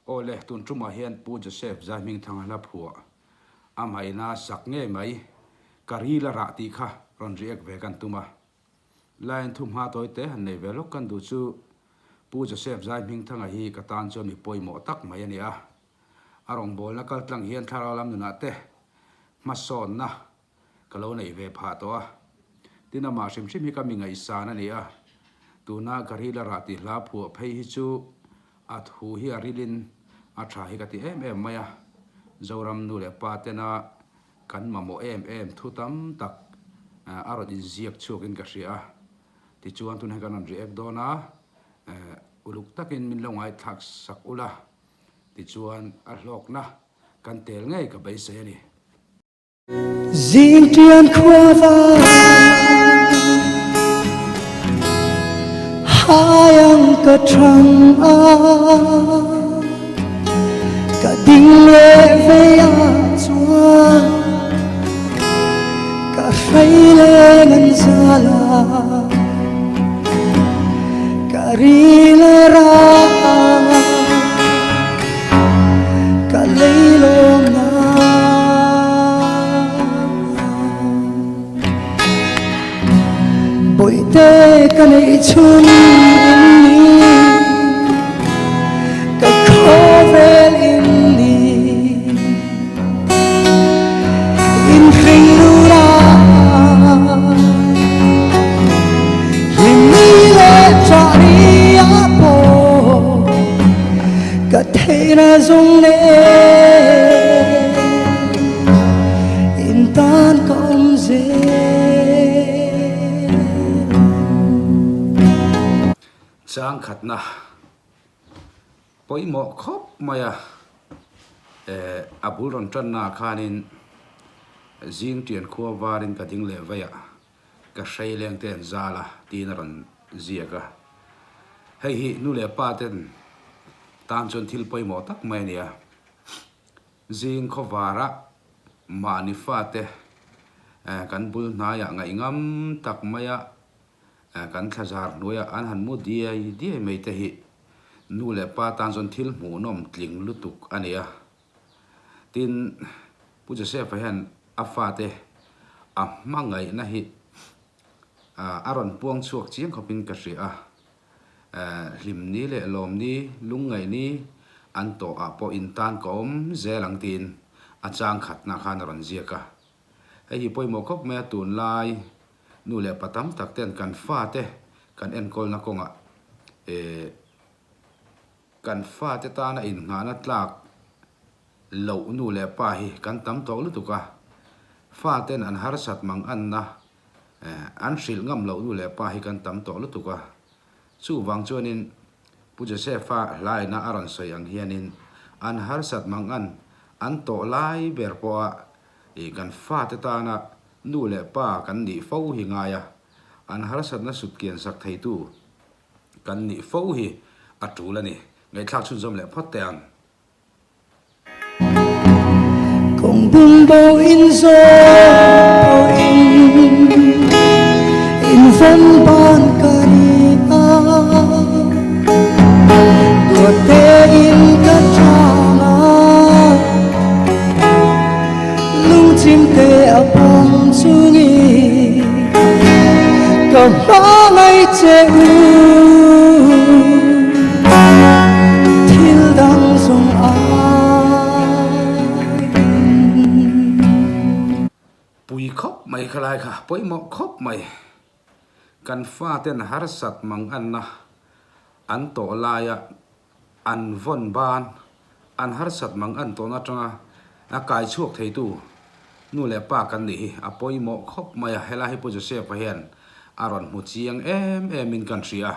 ole tun truma hian pu Joseph zaming thanga la phua amai na sak nge mai karila ra ti kha ron riek ve kan tuma lain thum ha toy te han nei velok kan du chu pu Joseph zaming thanga hi katan cho mi poimo tak mai ania arong bol na kal tlang hian thara lam na te mason na kalo nei ve pha to a tina ma shim shim hi ka mi ngai sa na nia tuna karila ra ti la phua phei hi chu at hu hi arilin a tha hi ka ti em maya zoram nu le pa te na kan ma mo em thu tam tak aro din ziak chukin ka ria ti chuan tun he kan ri ek dona uluk takin min longai thak sak ula ti chuan a hlok na kan tel ngai ka bai se ni Zing tian khua va hayang ka trăng a ka ding le ve a chuan ka hrei le ngan zala ka ri le ra ka lei lom na bội tê ka nei chun in ni ka kho vel in ni in ring lu ra in ni le cha ri a po ka thei na zong le in tan kom ze sang khat na poimo khop maya abul ron tran na khanin zing tian khuwa warin ka ding le vaya ka shrei leng ten zala tin ron ziaka hei hi nu le pa ten tan chon thil poimo tak mai nia zing khowara mani fa te kan bul na ya ngai ngam tak maya kan thazar noya an han mu dia mai te hi nu le pa tan zon thil mu nom tling lutuk ania tin pu Joseph han afa te a mangai na hi aron puang chuak chiang khopin ka ria lim ni le lom ni lungai ni an to a po in tan kom zelang tin a chang khat na khan ron ziaka hi poimo khop me tun lai nu le patam tak ten kan fa te kan en kol na konga kan fa te ta na in nga na tlak lo nu le pa hi kan tam to lu tuka fa ten an har sat mang an na an hril ngam lo nu le pa hi kan tam to lu tuka chu wang chuanin pu Joseph fa lai na aron soi ang hianin an har sat mang an to lai ber po a kan fa te ta na nu le pa kan ni fo hi ngaya an har sat na sut kian sak thei tu kan ni fo hi atulani ngai thak chun zom le phot te an cùng bùn bao in gió in vân ban cari a đùa tê in cát trăng a lung chim tê a bom sungi cầm ba ngày che u thil dang sung a pui khop mai khalai kha poimo khop mai kan fa ten har sat mang an na an to laya an von ban an har sat mang an to na tanga a kai chuak thei tu nu le pa kan ni a poimo khop mai hela hi pu Joseph hian aron mu chiang em in kan ria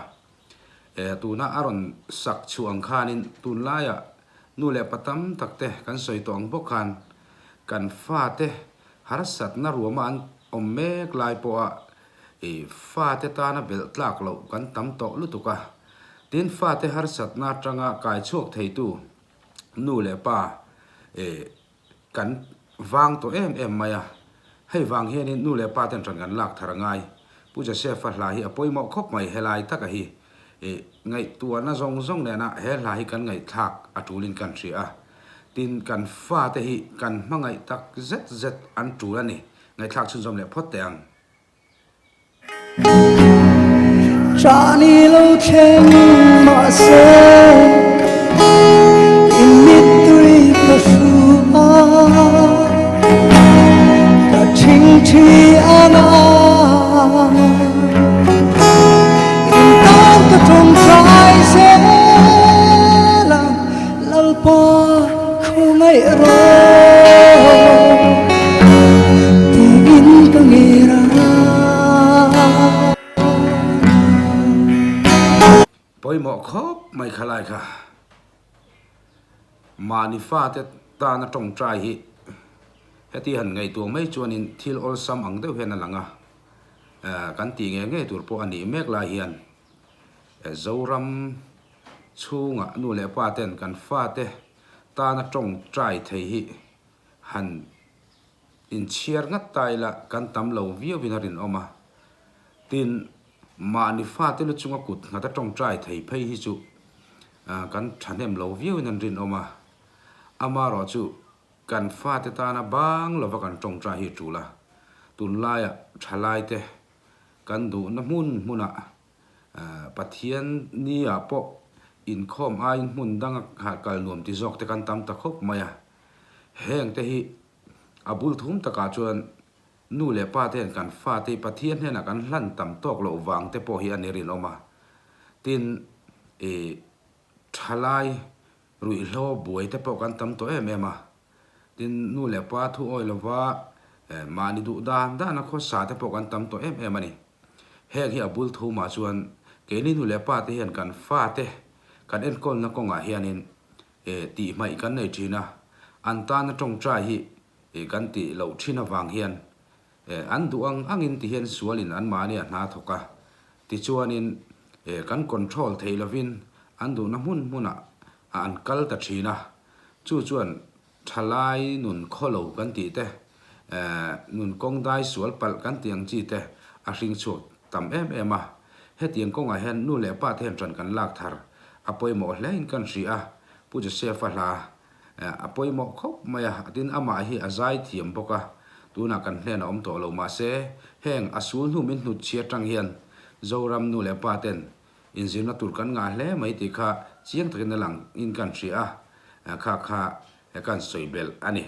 tu na aron sak chuang khanin tun laya nu le patam takte kan soi tong bokhan kan fa te har sat na ruama an ommek lai po a fa te ta na bel tlak lo kan tam to lu tuka tin fa te har sat na tanga kai chuak thei tu nu le pa kan wang to em maya hei wang hianin nu le pa ten tran kan lak thar ngai pu Joseph fa hla hi a poimo khop mai helai taka hi ngay tua na zong zong ne na he lai kan ngai thak atulin kan ria tin kan fa te hi kan mangai tak zet zet an tu ani ngai thak chun zom le phot teang Johnny Lo Chen Ma Se In Mitri Ka Shu A Ka Ching Chi Ana In Tang Ka Trong Trai Se La Lal Pa Khu Ngai Ro Ti In Ka Nge Ra poi mo khop mai khalai kha mani fa te ta na tong trai hi heti han ngai tu mai chuan in thil ol sam ang deuh hen alanga kan ti nge tur po ani mek la hian zoram chunga nu le pa ten kan fa te ta na tong trai thei hi han in chiar ngat tai la kan tam lo vio vinarin oma tin mani fa te lu chunga kut ngata tong trai thei phei hi chu kan thanem lo vio nan rin oma ama ro chu kan fa te ta na bang lo va kan tong trai hi chu la tun la ya thalai te kan du na muna pathian ni a po in khom a in mun dang ha kal nuam ti jok te kan tam ta khop maya heng te hi abul thum ta ka chuan nu le pa ten kan fa te pathian he na kan hlan tam tok lo wang te po hi anirin oma tin thalai rui lo buai te po kan tam to ema tin nu le pa thu oi lo wa mani du dan na kho sa te po kan tam to em ani heng hi abul thu ma chuan ke ni nu le pa te hian kan fa te kan en kol na ko nga hianin ti mai kan nei thina an ta na tong trai hi kan ti lo thina wang hian an duang angin ti hian sualin an mani a na thoka ti chuanin kan control theilovin an du na muna an kal ta thina chu chuan thalai nun kholo kan ti te nun kong dai sual pal kan tiang chi te a ring chu tam em a hetiang kong a hen nu le pa then tran kan lak thar apoi mo hlein kan ria pu je se fa la apoi mo khop maya tin ama hi azai thiam boka tuna kan hlen om to lo ma se heng asul nu min nu chia tang hian zoram nu le pa ten in zin na tur kan nga hle mai ti kha chiang takin lang in kan ria kha kan soibel ani